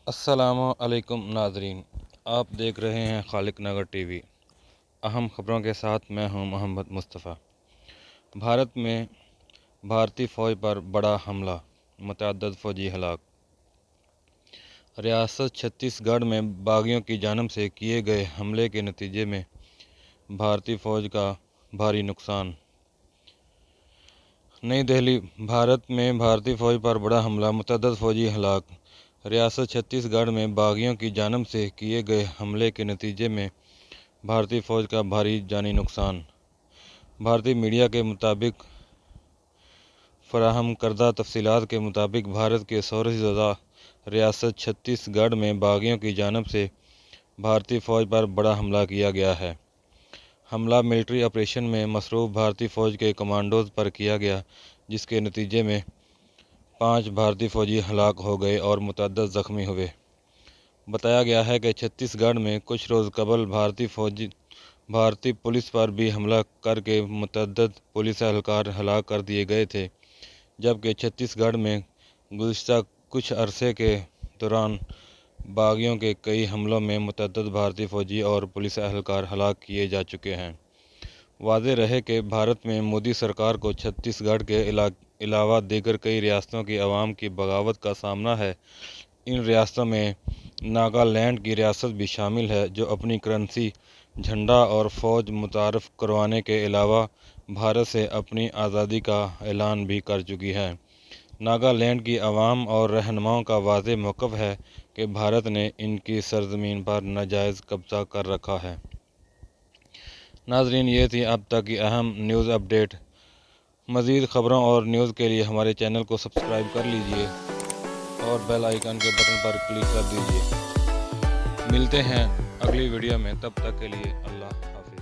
السلام علیکم ناظرین، آپ دیکھ رہے ہیں خالق نگر ٹی وی۔ اہم خبروں کے ساتھ میں ہوں محمد مصطفیٰ۔ بھارت میں بھارتی فوج پر بڑا حملہ، متعدد فوجی ہلاک۔ ریاست چھتیس گڑھ میں باغیوں کی جانب سے کیے گئے حملے کے نتیجے میں بھارتی فوج کا بھاری نقصان۔ نئی دہلی۔ بھارت میں بھارتی فوج پر بڑا حملہ، متعدد فوجی ہلاک۔ ریاست چھتیس گڑھ میں باغیوں کی جانب سے کیے گئے حملے کے نتیجے میں بھارتی فوج کا بھاری جانی نقصان۔ بھارتی میڈیا کے مطابق فراہم کردہ تفصیلات کے مطابق بھارت کے شورش زدہ ریاست چھتیس گڑھ میں باغیوں کی جانب سے بھارتی فوج پر بڑا حملہ کیا گیا ہے۔ حملہ ملٹری آپریشن میں مصروف بھارتی فوج کے کمانڈوز پر کیا گیا، جس کے نتیجے میں 5 بھارتی فوجی ہلاک ہو گئے اور متعدد زخمی ہوئے۔ بتایا گیا ہے کہ چھتیس گڑھ میں کچھ روز قبل بھارتی پولیس پر بھی حملہ کر کے متعدد پولیس اہلکار ہلاک کر دیے گئے تھے، جبکہ چھتیس گڑھ میں گزشتہ کچھ عرصے کے دوران باغیوں کے کئی حملوں میں متعدد بھارتی فوجی اور پولیس اہلکار ہلاک کیے جا چکے ہیں۔ واضح رہے کہ بھارت میں مودی سرکار کو چھتیس گڑھ کے علاوہ دیگر کئی ریاستوں کی عوام کی بغاوت کا سامنا ہے۔ ان ریاستوں میں ناگالینڈ کی ریاست بھی شامل ہے، جو اپنی کرنسی، جھنڈا اور فوج متعارف کروانے کے علاوہ بھارت سے اپنی آزادی کا اعلان بھی کر چکی ہے۔ ناگالینڈ کی عوام اور رہنماؤں کا واضح موقف ہے کہ بھارت نے ان کی سرزمین پر ناجائز قبضہ کر رکھا ہے۔ ناظرین، یہ تھی اب تک کی اہم نیوز اپڈیٹ۔ مزید خبروں اور نیوز کے لیے ہمارے چینل کو سبسکرائب کر لیجیے اور بیل آئیکن کے بٹن پر کلک کر دیجیے۔ ملتے ہیں اگلی ویڈیو میں، تب تک کے لیے اللہ حافظ۔